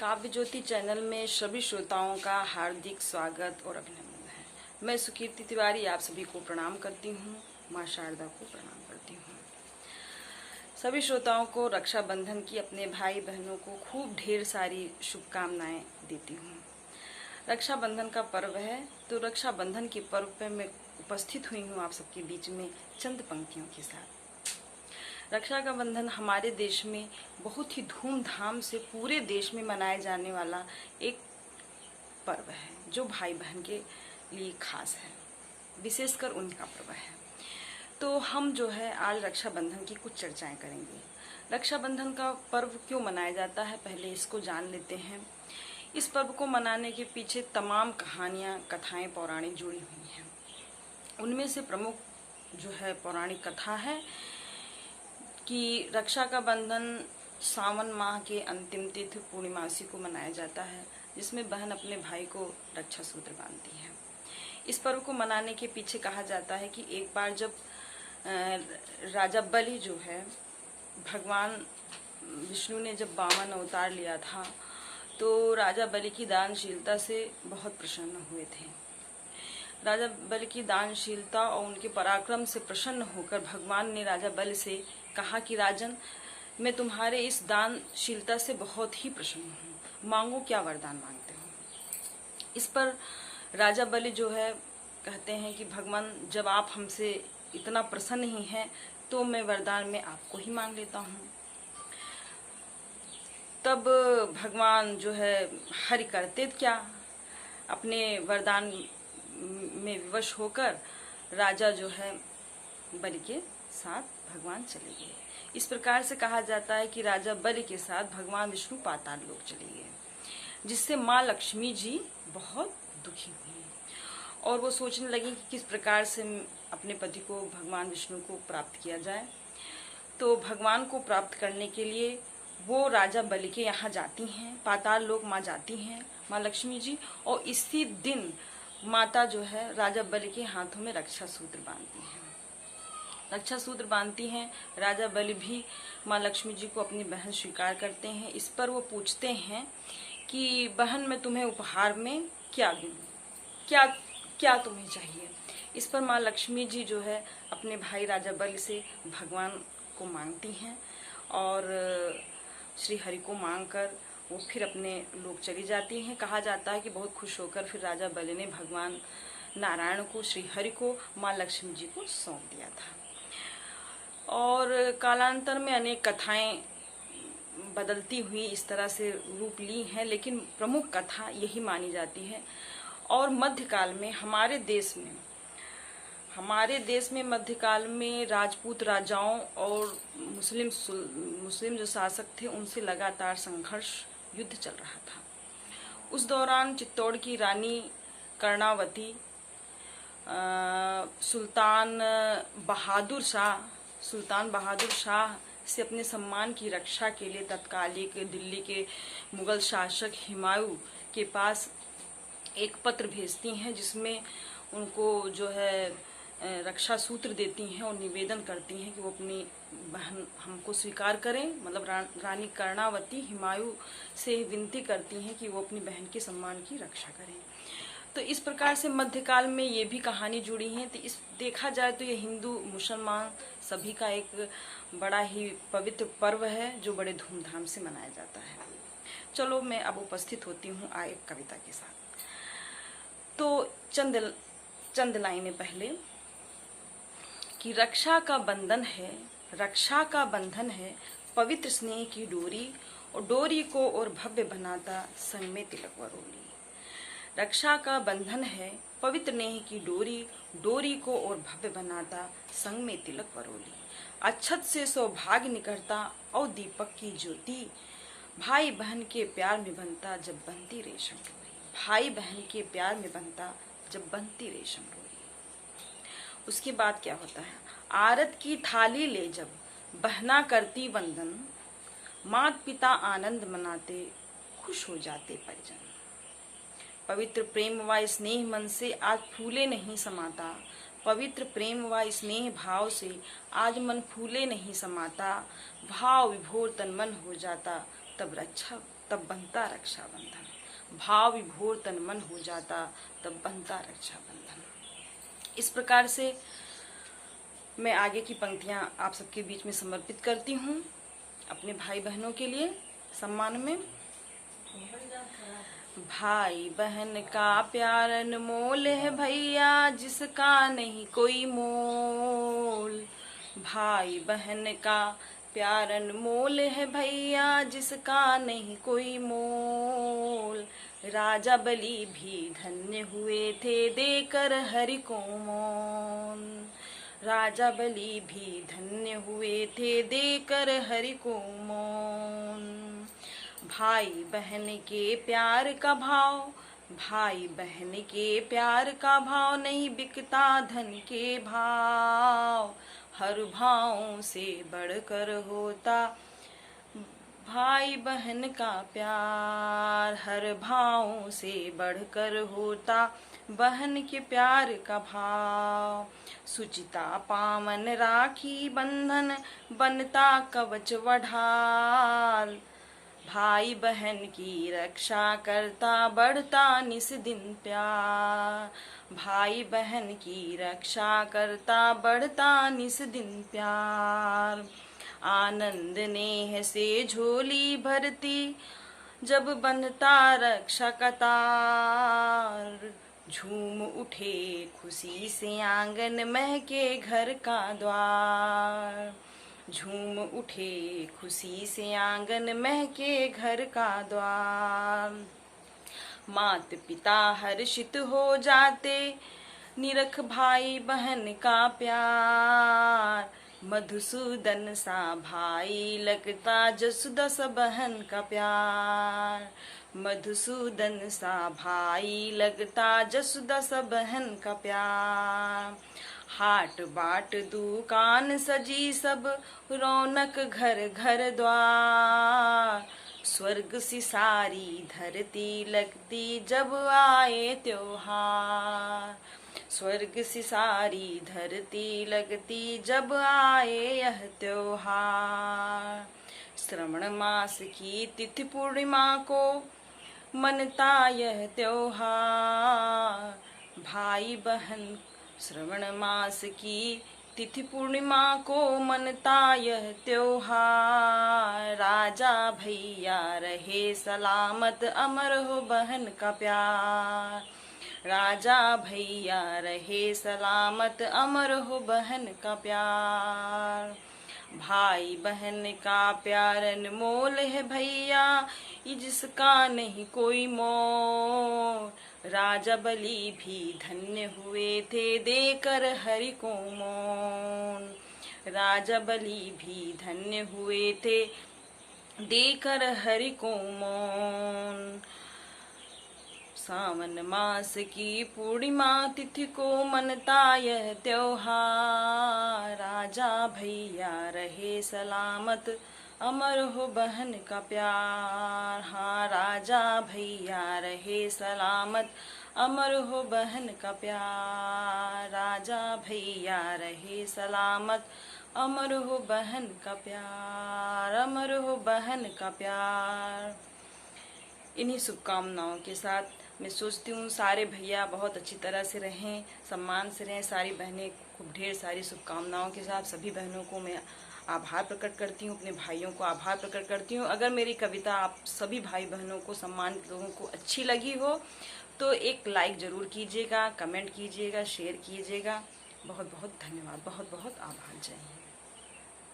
काव्य ज्योति चैनल में सभी श्रोताओं का हार्दिक स्वागत और अभिनंदन है। मैं सुकीर्ति तिवारी आप सभी को प्रणाम करती हूँ, माँ शारदा को प्रणाम करती हूँ। सभी श्रोताओं को रक्षाबंधन की अपने भाई बहनों को खूब ढेर सारी शुभकामनाएं देती हूँ। रक्षाबंधन का पर्व है, तो रक्षाबंधन के पर्व पर मैं उपस्थित हुई हूँ आप सबके बीच में चंद पंक्तियों के साथ। रक्षा का बंधन हमारे देश में बहुत ही धूमधाम से पूरे देश में मनाया जाने वाला एक पर्व है, जो भाई बहन के लिए खास है, विशेषकर उनका पर्व है। तो हम जो है आज रक्षाबंधन की कुछ चर्चाएं करेंगे। रक्षाबंधन का पर्व क्यों मनाया जाता है, पहले इसको जान लेते हैं। इस पर्व को मनाने के पीछे तमाम कहानियाँ, कथाएं पौराणिक जुड़ी हुई हैं। उनमें से प्रमुख जो है पौराणिक कथा है कि रक्षा का बंधन सावन माह के अंतिम तिथि पूर्णिमासी को मनाया जाता है, जिसमें बहन अपने भाई को रक्षा सूत्र बांधती है। इस पर्व को मनाने के पीछे कहा जाता है कि एक बार जब राजा बलि जो है, भगवान विष्णु ने जब वामन अवतार लिया था, तो राजा बलि की दानशीलता से बहुत प्रसन्न हुए थे। राजा बलि की दानशीलता और उनके पराक्रम से प्रसन्न होकर भगवान ने राजा बलि से कहा कि राजन, मैं तुम्हारे इस दानशीलता से बहुत ही प्रसन्न हूँ, मांगो क्या वरदान मांगते हो। इस पर राजा बलि जो है कहते हैं कि भगवान, जब आप हमसे इतना प्रसन्न ही हैं तो मैं वरदान में आपको ही मांग लेता हूँ। तब भगवान जो है हरि करते क्या, अपने वरदान में विवश होकर राजा जो है बलि के साथ भगवान चले गए। इस प्रकार से कहा जाता है कि राजा बलि के साथ भगवान विष्णु पाताल लोक चले गए, जिससे माँ लक्ष्मी जी बहुत दुखी हुई और वो सोचने लगी कि किस प्रकार से अपने पति को, भगवान विष्णु को प्राप्त किया जाए। तो भगवान को प्राप्त करने के लिए वो राजा बलि के यहाँ जाती हैं, पाताल लोक माँ जाती हैं, माँ लक्ष्मी जी, और इसी दिन माता जो है राजा बलि के हाथों में रक्षा सूत्र बांधती हैं। रक्षा सूत्र बांधती हैं। राजा बलि भी माँ लक्ष्मी जी को अपनी बहन स्वीकार करते हैं। इस पर वो पूछते हैं कि बहन, मैं तुम्हें उपहार में क्या दूँ, क्या क्या तुम्हें चाहिए। इस पर माँ लक्ष्मी जी जो है अपने भाई राजा बलि से भगवान को मांगती हैं और श्री हरि को मांगकर वो फिर अपने लोक चली जाती हैं। कहा जाता है कि बहुत खुश होकर फिर राजा बलि ने भगवान नारायण को, श्री हरि को, माँ लक्ष्मी जी को सौंप दिया था। और कालांतर में अनेक कथाएं बदलती हुई इस तरह से रूप ली हैं, लेकिन प्रमुख कथा यही मानी जाती है। और मध्यकाल में हमारे देश में मध्यकाल में राजपूत राजाओं और मुस्लिम जो शासक थे, उनसे लगातार संघर्ष, युद्ध चल रहा था। उस दौरान चित्तौड़ की रानी कर्णावती सुल्तान बहादुर शाह से अपने सम्मान की रक्षा के लिए तत्कालिक दिल्ली के मुगल शासक हुमायूं के पास एक पत्र भेजती हैं, जिसमें उनको जो है रक्षा सूत्र देती हैं और निवेदन करती हैं कि वो अपनी बहन हमको स्वीकार करें। मतलब रानी कर्णावती हुमायूं से विनती करती हैं कि वो अपनी बहन के सम्मान की रक्षा करें। तो इस प्रकार से मध्यकाल में ये भी कहानी जुड़ी है। तो इस देखा जाए तो ये हिंदू मुसलमान सभी का एक बड़ा ही पवित्र पर्व है, जो बड़े धूमधाम से मनाया जाता है। चलो मैं अब उपस्थित होती हूँ एक कविता के साथ। तो चंद लाइनें पहले कि रक्षा का बंधन है पवित्र स्नेह की डोरी, और डोरी को और भव्य बनाता संग में तिलक वरोली। रक्षा का बंधन है पवित्र नेह की डोरी, डोरी को और भव्य बनाता संग में तिलक वरोली। अच्छत से सौभाग्य निकलता और दीपक की ज्योति, भाई बहन के प्यार में बनता जब बनती रेशम डोरी। भाई बहन के प्यार में बनता जब बनती रेशम डोरी। उसके बाद क्या होता है, आरत की थाली ले जब बहना करती वंदन, मात पिता आनंद मनाते खुश हो जाते परिजन। पवित्र प्रेम व स्नेह मन से आज फूले नहीं समाता, पवित्र प्रेम व स्नेह भाव से आज मन फूले नहीं समाता। भाव विभोर तन मन हो जाता तब बनता रक्षाबंधन। भाव विभोर तन मन हो जाता, तब बनता रक्षाबंधन। इस प्रकार से मैं आगे की पंक्तियां आप सबके बीच में समर्पित करती हूँ अपने भाई बहनों के लिए सम्मान में। भाई बहन का प्यार अनमोल है भैया, जिसका नहीं कोई मोल। भाई बहन का प्यार अनमोल है भैया, जिसका नहीं कोई मोल। राजा बलि भी धन्य हुए थे देकर हरि को मौन। राजा बलि भी धन्य हुए थे देकर हरि को मौन। भाई बहन के प्यार का भाव, भाई बहन के प्यार का भाव नहीं बिकता धन के भाव। हर भावों से बढ़कर होता भाई बहन का प्यार, हर भावों से बढ़कर होता बहन के प्यार का भाव। सुचिता पावन राखी बंधन, बनता कवच वढाल। भाई बहन की रक्षा करता बढ़ता निस दिन प्यार। भाई बहन की रक्षा करता बढ़ता निस दिन प्यार। आनंद नेह से झोली भरती, जब बंधता रक्षा का तार। झूम उठे खुशी से आंगन, महके घर का द्वार। झूम उठे खुशी से आंगन, महके घर का द्वार। मात पिता हर्षित हो जाते, निरख भाई बहन का प्यार। मधुसूदन सा भाई लगता, जसुदस बहन का प्यार। मधुसूदन सा भाई लगता, जसुदस बहन का प्यार। हाट बाट दुकान सजी सब, रौनक घर घर द्वार। स्वर्ग सी सारी धरती लगती, जब आए त्योहार। स्वर्ग सी सारी धरती लगती, जब आए यह त्योहार। श्रवण मास की तिथि पूर्णिमा को मनता यह त्योहार। भाई बहन श्रवण मास की तिथि पूर्णिमा को मनता यह त्योहार। राजा भैया रहे सलामत, अमर हो बहन का प्यार। राजा भैया रहे सलामत, अमर हो बहन का प्यार। भाई बहन का प्यार अनमोल है भैया, जिसका नहीं कोई मोल। राजा बलि भी धन्य हुए थे देकर हरि को मौन। राजा बलि भी धन्य हुए थे देकर हरि को मौन। सावन मास की पूर्णिमा तिथि को मनता यह त्योहार। राजा भैया रहे सलामत, अमर हो बहन का प्यार। हाँ, राजा भैया रहे सलामत, अमर हो बहन का प्यार। राजा भैया रहे सलामत, अमर हो बहन का प्यार। अमर हो बहन का प्यार। इन्हीं शुभकामनाओं के साथ मैं सोचती हूँ सारे भैया बहुत अच्छी तरह से रहें, सम्मान से रहें। सारी बहनें खूब ढेर सारी शुभकामनाओं के साथ सभी बहनों को मैं आभार प्रकट करती हूँ, अपने भाइयों को आभार प्रकट करती हूँ। अगर मेरी कविता आप सभी भाई बहनों को, सम्मानित लोगों को अच्छी लगी हो तो एक लाइक ज़रूर कीजिएगा, कमेंट कीजिएगा, शेयर कीजिएगा। बहुत बहुत धन्यवाद, बहुत बहुत आभार। जय हिंद।